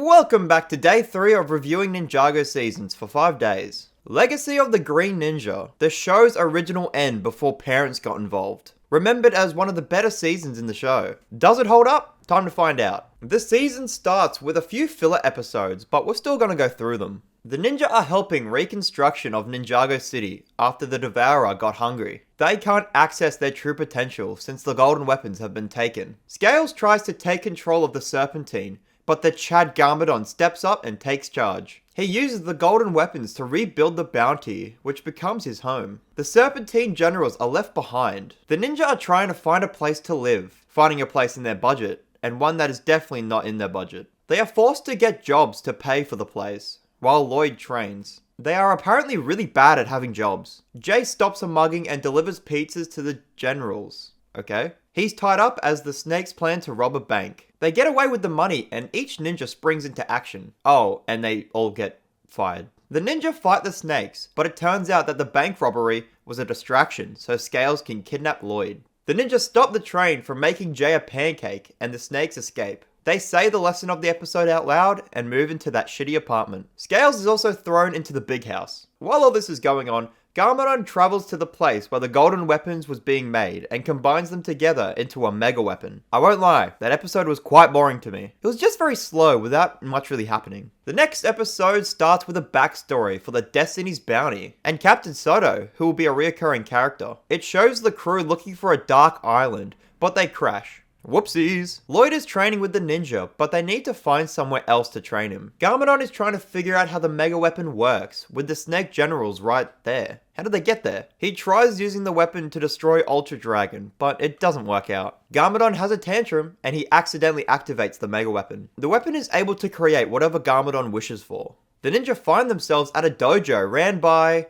Welcome back to day 3 of reviewing Ninjago seasons for 5 days. Legacy of the Green Ninja, the show's original end before parents got involved. Remembered as one of the better seasons in the show. Does it hold up? Time to find out. This season starts with a few filler episodes, but we're still gonna go through them. The ninja are helping reconstruction of Ninjago City after the Devourer got hungry. They can't access their true potential since the golden weapons have been taken. Scales tries to take control of the Serpentine, but the Chad Garmadon steps up and takes charge. He uses the golden weapons to rebuild the bounty, which becomes his home. The Serpentine generals are left behind. The ninja are trying to find a place to live, finding a place in their budget, and one that is definitely not in their budget. They are forced to get jobs to pay for the place, while Lloyd trains. They are apparently really bad at having jobs. Jay stops a mugging and delivers pizzas to the generals. Okay. He's tied up as the snakes plan to rob a bank. They get away with the money and each ninja springs into action. Oh, and they all get fired. The ninja fight the snakes, but it turns out that the bank robbery was a distraction so Scales can kidnap Lloyd. The ninja stop the train from making Jay a pancake and the snakes escape. They say the lesson of the episode out loud and move into that shitty apartment. Scales is also thrown into the big house. While all this is going on, Garmadon travels to the place where the golden weapons was being made and combines them together into a mega weapon. I won't lie, that episode was quite boring to me. It was just very slow without much really happening. The next episode starts with a backstory for the Destiny's Bounty and Captain Soto, who will be a reoccurring character. It shows the crew looking for a dark island, but they crash. Whoopsies. Lloyd is training with the ninja, but they need to find somewhere else to train him. Garmadon is trying to figure out how the mega weapon works, with the snake generals right there. How did they get there? He tries using the weapon to destroy Ultra Dragon, but it doesn't work out. Garmadon has a tantrum, and he accidentally activates the mega weapon. The weapon is able to create whatever Garmadon wishes for. The ninja find themselves at a dojo ran by...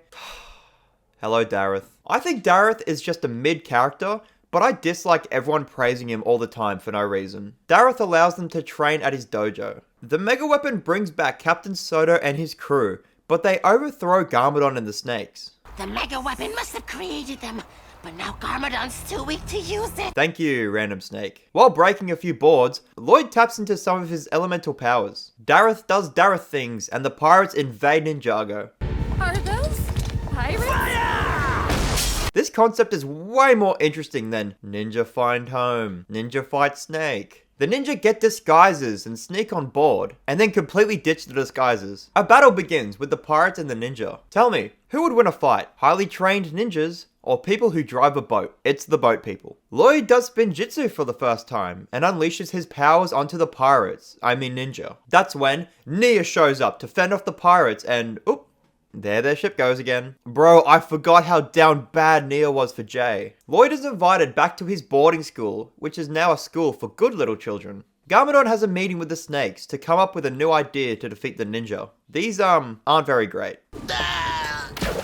Hello, Dareth. I think Dareth is just a mid character, but I dislike everyone praising him all the time for no reason. Dareth allows them to train at his dojo. The mega weapon brings back Captain Soto and his crew, but they overthrow Garmadon and the snakes. The mega weapon must have created them, but now Garmadon's too weak to use it. Thank you, random snake. While breaking a few boards, Lloyd taps into some of his elemental powers. Dareth does Dareth things, and the pirates invade Ninjago. Are those pirates? Fire! This concept is way more interesting than Ninja Find Home, Ninja Fight Snake. The ninja get disguises and sneak on board, and then completely ditch the disguises. A battle begins with the pirates and the ninja. Tell me, who would win a fight? Highly trained ninjas, or people who drive a boat? It's the boat people. Lloyd does spin jitsu for the first time, and unleashes his powers onto the pirates, ninja. That's when Nia shows up to fend off the pirates and, oop, there their ship goes again. Bro, I forgot how down bad Nia was for Jay. Lloyd is invited back to his boarding school, which is now a school for good little children. Garmadon has a meeting with the snakes to come up with a new idea to defeat the ninja. These, aren't very great.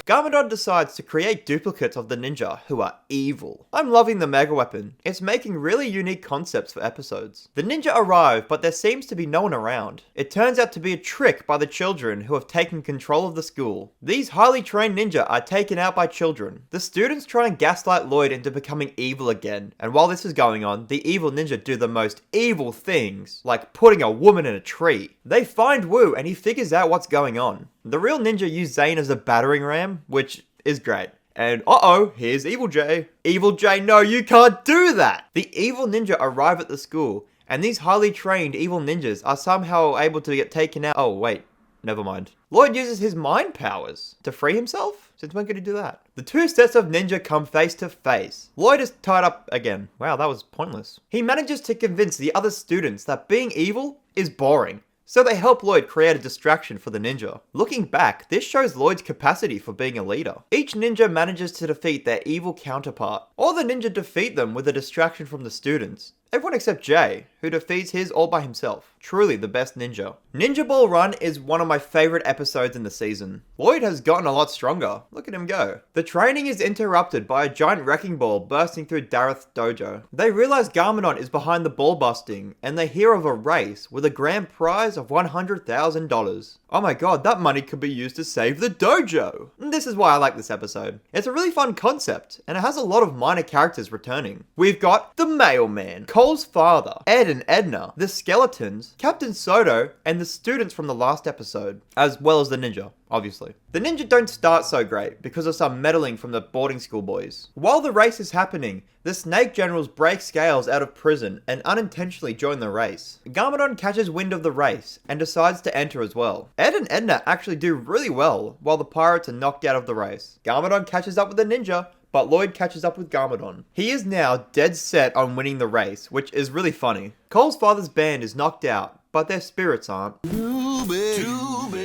Garmadon decides to create duplicates of the ninja who are evil. I'm loving the mega weapon. It's making really unique concepts for episodes. The ninja arrive, but there seems to be no one around. It turns out to be a trick by the children who have taken control of the school. These highly trained ninja are taken out by children. The students try and gaslight Lloyd into becoming evil again, and while this is going on, the evil ninja do the most evil things, like putting a woman in a tree. They find Wu and he figures out what's going on. The real ninja use Zane as a battering ram, which is great. And uh-oh, here's Evil Jay. Evil Jay, no, you can't do that! The evil ninja arrive at the school, and these highly trained evil ninjas are somehow able to get taken out. Oh, wait, never mind. Lloyd uses his mind powers to free himself? Since when could he do that? The two sets of ninja come face to face. Lloyd is tied up again. Wow, that was pointless. He manages to convince the other students that being evil is boring. So they help Lloyd create a distraction for the ninja. Looking back, this shows Lloyd's capacity for being a leader. Each ninja manages to defeat their evil counterpart, or the ninja defeat them with a distraction from the students. Everyone except Jay, who defeats his all by himself. Truly the best ninja. Ninja Ball Run is one of my favorite episodes in the season. Lloyd has gotten a lot stronger. Look at him go. The training is interrupted by a giant wrecking ball bursting through Dareth's dojo. They realize Garmadon is behind the ball busting, and they hear of a race with a grand prize of $100,000. Oh my god, that money could be used to save the dojo. And this is why I like this episode. It's a really fun concept, and it has a lot of minor characters returning. We've got the mailman, Cole's father, Ed and Edna, the skeletons, friends, Captain Soto, and the students from the last episode, as well as the ninja, obviously. The ninja don't start so great because of some meddling from the boarding school boys. While the race is happening, the snake generals break Scales out of prison and unintentionally join the race. Garmadon catches wind of the race and decides to enter as well. Ed and Edna actually do really well while the pirates are knocked out of the race. Garmadon catches up with the ninja, but Lloyd catches up with Garmadon. He is now dead set on winning the race, which is really funny. Cole's father's band is knocked out, but their spirits aren't. Too big,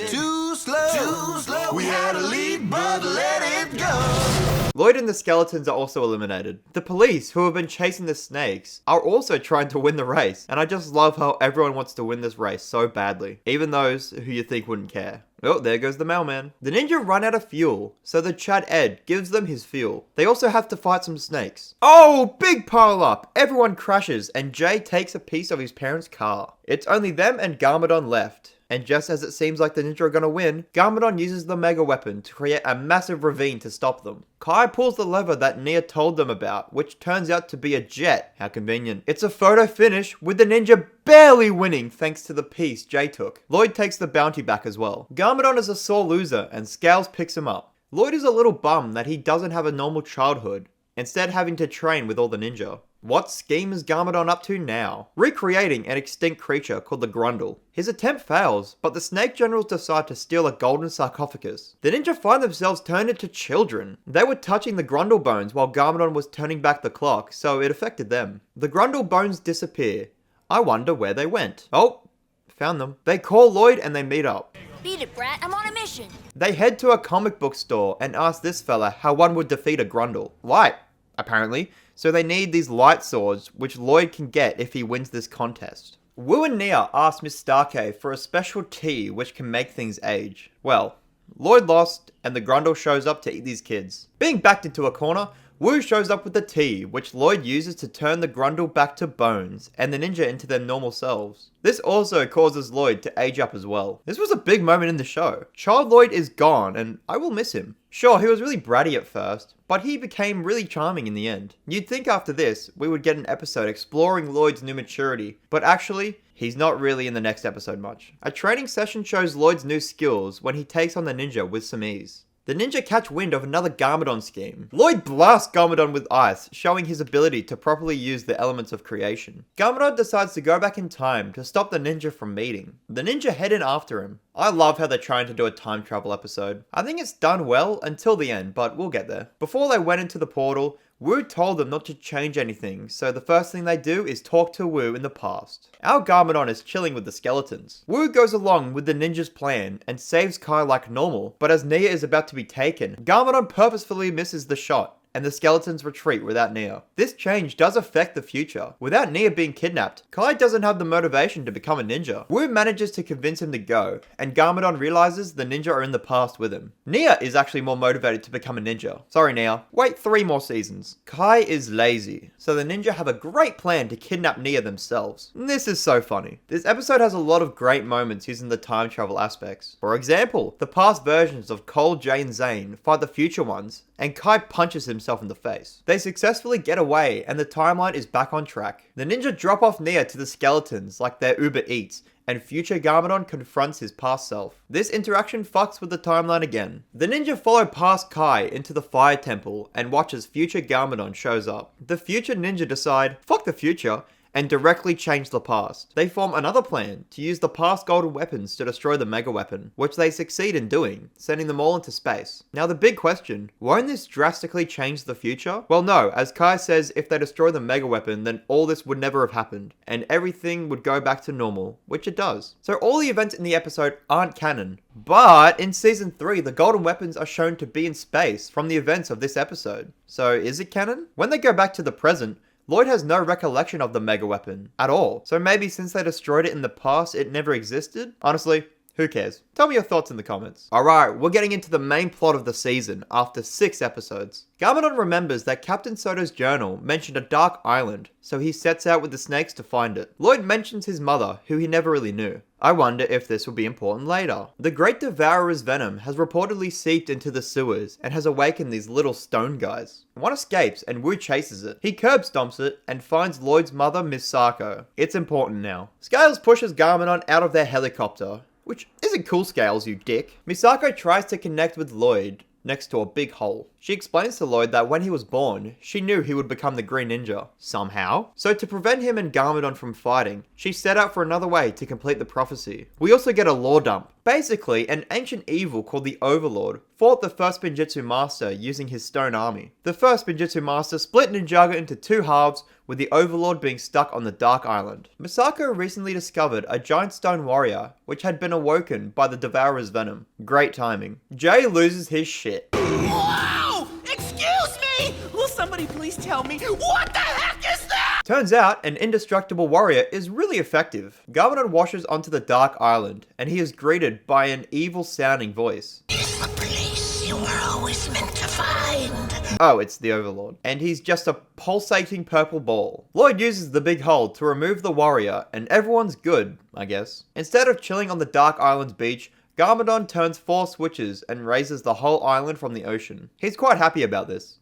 too slow. We had a lead, but let it go. Lloyd and the skeletons are also eliminated. The police, who have been chasing the snakes, are also trying to win the race, and I just love how everyone wants to win this race so badly, even those who you think wouldn't care. Oh, there goes the mailman. The ninja run out of fuel, so the Chad Ed gives them his fuel. They also have to fight some snakes. Oh, big pile up! Everyone crashes, and Jay takes a piece of his parents' car. It's only them and Garmadon left. And just as it seems like the ninja are gonna win, Garmadon uses the mega weapon to create a massive ravine to stop them. Kai pulls the lever that Nia told them about, which turns out to be a jet. How convenient. It's a photo finish with the ninja barely winning thanks to the piece Jay took. Lloyd takes the bounty back as well. Garmadon is a sore loser and Scales picks him up. Lloyd is a little bummed that he doesn't have a normal childhood, instead having to train with all the ninja. What scheme is Garmadon up to now? Recreating an extinct creature called the Grundle. His attempt fails, but the snake generals decide to steal a golden sarcophagus. The ninja find themselves turned into children. They were touching the Grundle bones while Garmadon was turning back the clock, so it affected them. The Grundle bones disappear. I wonder where they went. Oh, found them. They call Lloyd and they meet up. Beat it, Brat. I'm on a mission. They head to a comic book store and ask this fella how one would defeat a Grundle. Light, apparently. So they need these light swords, which Lloyd can get if he wins this contest. Wu and Nia ask Miss Starkey for a special tea which can make things age. Well, Lloyd lost and the Grundle shows up to eat these kids. Being backed into a corner, Wu shows up with the tea, which Lloyd uses to turn the Grundle back to bones, and the ninja into their normal selves. This also causes Lloyd to age up as well. This was a big moment in the show. Child Lloyd is gone, and I will miss him. Sure, he was really bratty at first, but he became really charming in the end. You'd think after this, we would get an episode exploring Lloyd's new maturity, but actually, he's not really in the next episode much. A training session shows Lloyd's new skills when he takes on the ninja with some ease. The ninja catch wind of another Garmadon scheme. Lloyd blasts Garmadon with ice, showing his ability to properly use the elements of creation. Garmadon decides to go back in time to stop the ninja from meeting. The ninja head in after him. I love how they're trying to do a time travel episode. I think it's done well until the end, but we'll get there. Before they went into the portal, Wu told them not to change anything, so the first thing they do is talk to Wu in the past. Our Garmadon is chilling with the skeletons. Wu goes along with the ninja's plan and saves Kai like normal, but as Nia is about to be taken, Garmadon purposefully misses the shot, and the skeletons retreat without Nia. This change does affect the future. Without Nia being kidnapped, Kai doesn't have the motivation to become a ninja. Wu manages to convince him to go, and Garmadon realizes the ninja are in the past with him. Nia is actually more motivated to become a ninja. Sorry Nia, wait 3 more seasons. Kai is lazy, so the ninja have a great plan to kidnap Nia themselves. This is so funny. This episode has a lot of great moments using the time travel aspects. For example, the past versions of Cole, Jay, and Zane fight the future ones, and Kai punches himself in the face. They successfully get away and the timeline is back on track. The ninja drop off Nia to the skeletons like their Uber Eats, and future Garmadon confronts his past self. This interaction fucks with the timeline again. The ninja follow past Kai into the fire temple and watches future Garmadon shows up. The future ninja decide, fuck the future, and directly change the past. They form another plan to use the past golden weapons to destroy the mega weapon, which they succeed in doing, sending them all into space. Now the big question, won't this drastically change the future? Well no, as Kai says, if they destroy the mega weapon, then all this would never have happened, and everything would go back to normal, which it does. So all the events in the episode aren't canon, but in season 3, the golden weapons are shown to be in space from the events of this episode. So is it canon? When they go back to the present, Lloyd has no recollection of the mega weapon at all. So maybe since they destroyed it in the past, it never existed? Honestly, who cares? Tell me your thoughts in the comments. Alright, we're getting into the main plot of the season after 6 episodes. Garmadon remembers that Captain Soto's journal mentioned a dark island, so he sets out with the snakes to find it. Lloyd mentions his mother, who he never really knew. I wonder if this will be important later. The Great Devourer's venom has reportedly seeped into the sewers and has awakened these little stone guys. One escapes and Wu chases it. He curb stomps it and finds Lloyd's mother, Misako. It's important now. Scales pushes Garmadon out of their helicopter, which isn't cool, Scales, you dick. Misako tries to connect with Lloyd next to a big hole. She explains to Lloyd that when he was born, she knew he would become the Green Ninja, somehow. So to prevent him and Garmadon from fighting, she set out for another way to complete the prophecy. We also get a lore dump. Basically, an ancient evil called the Overlord fought the first Spinjitzu Master using his stone army. The first Spinjitzu Master split Ninjago into two halves, with the Overlord being stuck on the Dark Island. Misako recently discovered a giant stone warrior, which had been awoken by the Devourer's venom. Great timing. Jay loses his shit. Wow! Excuse me! Will somebody please tell me what the heck is that? Turns out, an indestructible warrior is really effective. Garmadon washes onto the Dark Island, and he is greeted by an evil-sounding voice. It's the place you were always meant to find. Oh, it's the Overlord. And he's just a pulsating purple ball. Lloyd uses the big hole to remove the warrior, and everyone's good, I guess. Instead of chilling on the Dark Island's beach, Garmadon turns 4 switches and raises the whole island from the ocean. He's quite happy about this.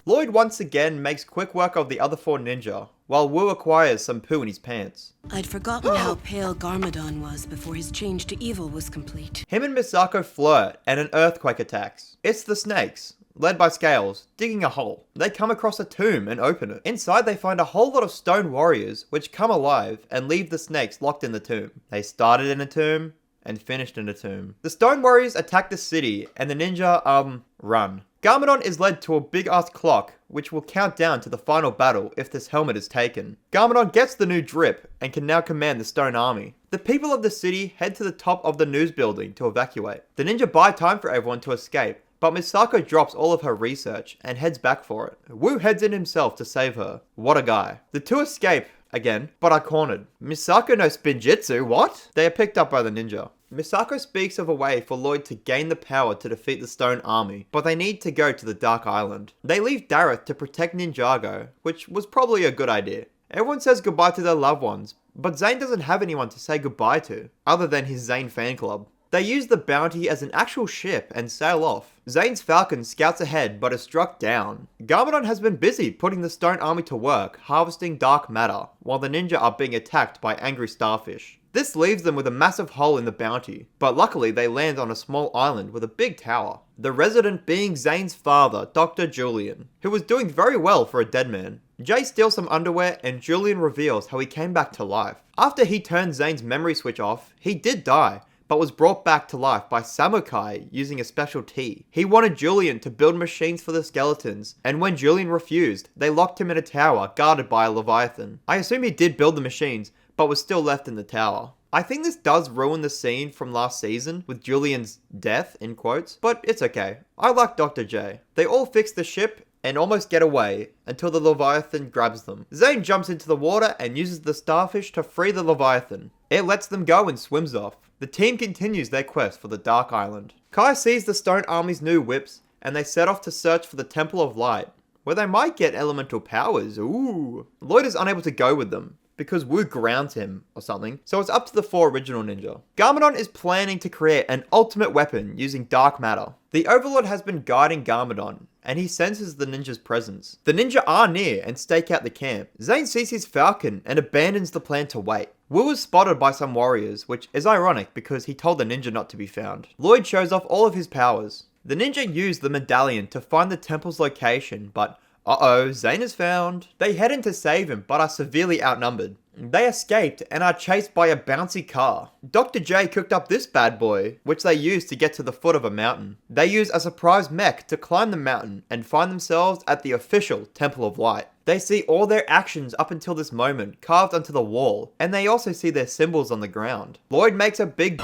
Lloyd once again makes quick work of the other 4 ninja, while Wu acquires some poo in his pants. I'd forgotten how pale Garmadon was before his change to evil was complete. Him and Misako flirt, and an earthquake attacks. It's the snakes, led by Scales, digging a hole. They come across a tomb and open it. Inside they find a whole lot of stone warriors, which come alive and leave the snakes locked in the tomb. They started in a tomb, and finished in a tomb. The stone warriors attack the city, and the ninja, run. Garmadon is led to a big-ass clock, which will count down to the final battle if this helmet is taken. Garmadon gets the new drip, and can now command the stone army. The people of the city head to the top of the news building to evacuate. The ninja buy time for everyone to escape, but Misako drops all of her research, and heads back for it. Wu heads in himself to save her. What a guy. The two escape, again, but are cornered. Misako no Spinjitzu, what? They are picked up by the ninja. Misako speaks of a way for Lloyd to gain the power to defeat the Stone Army, but they need to go to the Dark Island. They leave Dareth to protect Ninjago, which was probably a good idea. Everyone says goodbye to their loved ones, but Zane doesn't have anyone to say goodbye to, other than his Zane fan club. They use the bounty as an actual ship and sail off. Zane's falcon scouts ahead but is struck down. Garmadon has been busy putting the Stone Army to work, harvesting dark matter, while the ninja are being attacked by angry starfish. This leaves them with a massive hole in the bounty, but luckily they land on a small island with a big tower. The resident being Zane's father, Dr. Julian, who was doing very well for a dead man. Jay steals some underwear and Julian reveals how he came back to life. After he turned Zane's memory switch off, he did die, but was brought back to life by Samukai using a special tea. He wanted Julian to build machines for the skeletons, and when Julian refused, they locked him in a tower guarded by a Leviathan. I assume he did build the machines, but was still left in the tower. I think this does ruin the scene from last season with Julian's death, in quotes, but it's okay. I like Dr. J. They all fix the ship and almost get away until the Leviathan grabs them. Zane jumps into the water and uses the starfish to free the Leviathan. It lets them go and swims off. The team continues their quest for the Dark Island. Kai sees the Stone Army's new whips and they set off to search for the Temple of Light, where they might get elemental powers. Ooh. Lloyd is unable to go with them, because Wu grounds him or something, so it's up to the 4 original ninja. Garmadon is planning to create an ultimate weapon using dark matter. The Overlord has been guiding Garmadon, and he senses the ninja's presence. The ninja are near and stake out the camp. Zane sees his falcon and abandons the plan to wait. Wu is spotted by some warriors, which is ironic because he told the ninja not to be found. Lloyd shows off all of his powers. The ninja used the medallion to find the temple's location, but uh-oh, Zane is found. They head in to save him, but are severely outnumbered. They escaped and are chased by a bouncy car. Dr. J cooked up this bad boy, which they use to get to the foot of a mountain. They use a surprise mech to climb the mountain and find themselves at the official Temple of Light. They see all their actions up until this moment carved onto the wall, and they also see their symbols on the ground. Lloyd makes a big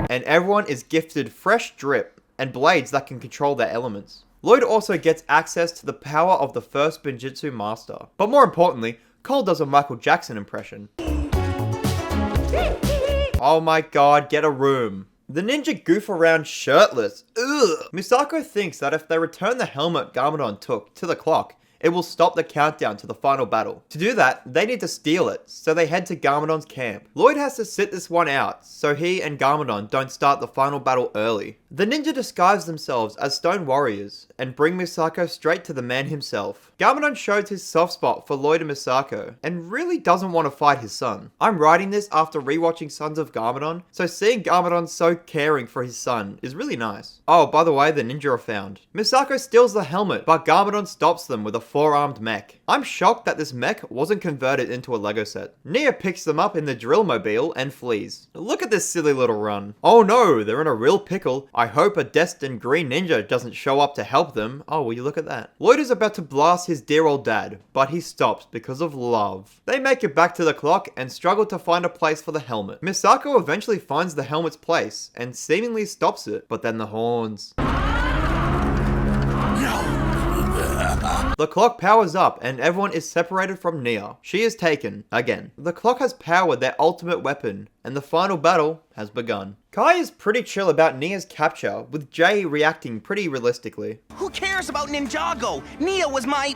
and everyone is gifted fresh drip and blades that can control their elements. Lloyd also gets access to the power of the first Spinjitzu Master. But more importantly, Cole does a Michael Jackson impression. Oh my god, get a room. The ninja goof around shirtless. Ugh. Misako thinks that if they return the helmet Garmadon took to the clock, it will stop the countdown to the final battle. To do that, they need to steal it, so they head to Garmadon's camp. Lloyd has to sit this one out, so he and Garmadon don't start the final battle early. The ninja disguise themselves as stone warriors, and bring Misako straight to the man himself. Garmadon shows his soft spot for Lloyd and Misako, and really doesn't want to fight his son. I'm writing this after rewatching Sons of Garmadon, so seeing Garmadon so caring for his son is really nice. Oh, by the way, the ninja are found. Misako steals the helmet, but Garmadon stops them with a 4-armed mech. I'm shocked that this mech wasn't converted into a Lego set. Nia picks them up in the drill mobile and flees. Look at this silly little run. Oh no, they're in a real pickle. I hope a destined green ninja doesn't show up to help them. Oh, will you look at that? Lloyd is about to blast his dear old dad, but he stops because of love. They make it back to the clock and struggle to find a place for the helmet. Misako eventually finds the helmet's place and seemingly stops it, but then the horns. The clock powers up and everyone is separated from Nia. She is taken, again. The clock has powered their ultimate weapon, and the final battle has begun. Kai is pretty chill about Nia's capture, with Jay reacting pretty realistically. Who cares about Ninjago? Nia was my...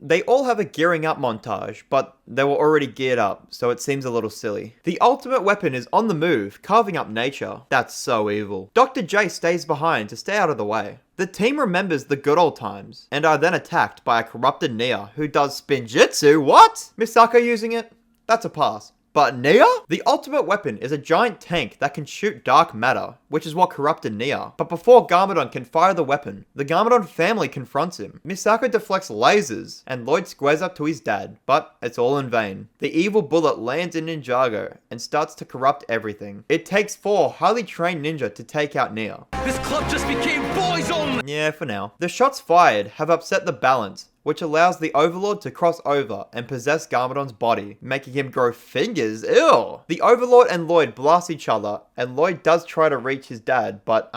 They all have a gearing up montage, but they were already geared up, so it seems a little silly. The ultimate weapon is on the move, carving up nature. That's so evil. Dr. J stays behind to stay out of the way. The team remembers the good old times, and are then attacked by a corrupted Nia, who does spinjitzu. What? Misako using it? That's a pass. But Nia? The ultimate weapon is a giant tank that can shoot dark matter, which is what corrupted Nia. But before Garmadon can fire the weapon, the Garmadon family confronts him. Misako deflects lasers, and Lloyd squares up to his dad, but it's all in vain. The evil bullet lands in Ninjago, and starts to corrupt everything. It takes 4 highly trained ninja to take out Nia. This club just became boys only! Yeah, for now. The shots fired have upset the balance, which allows the Overlord to cross over and possess Garmadon's body, making him grow fingers. Ew! The Overlord and Lloyd blast each other, and Lloyd does try to reach his dad, but,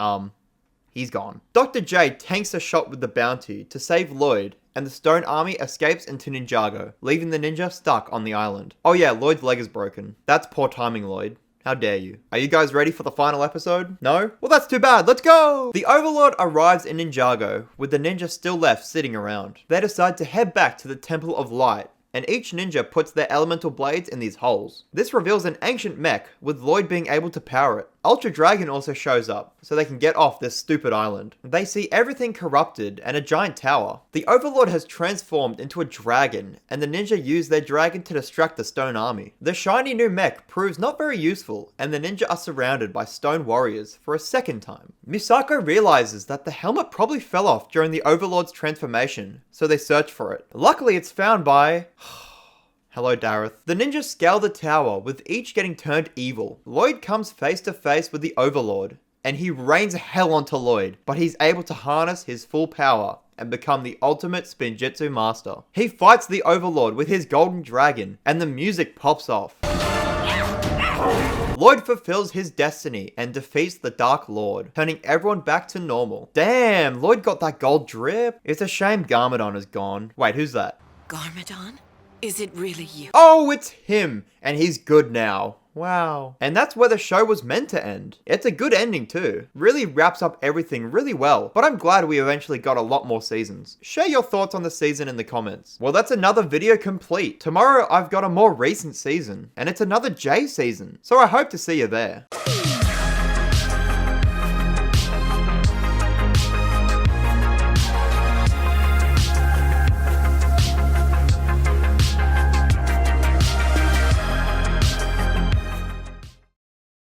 he's gone. Dr. J tanks a shot with the bounty to save Lloyd, and the Stone Army escapes into Ninjago, leaving the ninja stuck on the island. Oh yeah, Lloyd's leg is broken. That's poor timing, Lloyd. How dare you? Are you guys ready for the final episode? No? Well, that's too bad. Let's go! The Overlord arrives in Ninjago, with the ninja still left sitting around. They decide to head back to the Temple of Light, and each ninja puts their elemental blades in these holes. This reveals an ancient mech, with Lloyd being able to power it. Ultra Dragon also shows up, so they can get off this stupid island. They see everything corrupted and a giant tower. The Overlord has transformed into a dragon, and the ninja use their dragon to distract the Stone Army. The shiny new mech proves not very useful, and the ninja are surrounded by stone warriors for a second time. Misako realizes that the helmet probably fell off during the Overlord's transformation, so they search for it. Luckily, it's found by... Hello, Dareth. The ninjas scale the tower, with each getting turned evil. Lloyd comes face to face with the Overlord, and he rains hell onto Lloyd, but he's able to harness his full power and become the ultimate spinjitzu master. He fights the Overlord with his golden dragon, and the music pops off. Lloyd fulfills his destiny and defeats the Dark Lord, turning everyone back to normal. Damn, Lloyd got that gold drip. It's a shame Garmadon is gone. Wait, who's that? Garmadon? Is it really you? Oh, it's him, and he's good now. Wow. And that's where the show was meant to end. It's a good ending too. Really wraps up everything really well, but I'm glad we eventually got a lot more seasons. Share your thoughts on the season in the comments. Well, that's another video complete. Tomorrow I've got a more recent season, and it's another J season, so I hope to see you there.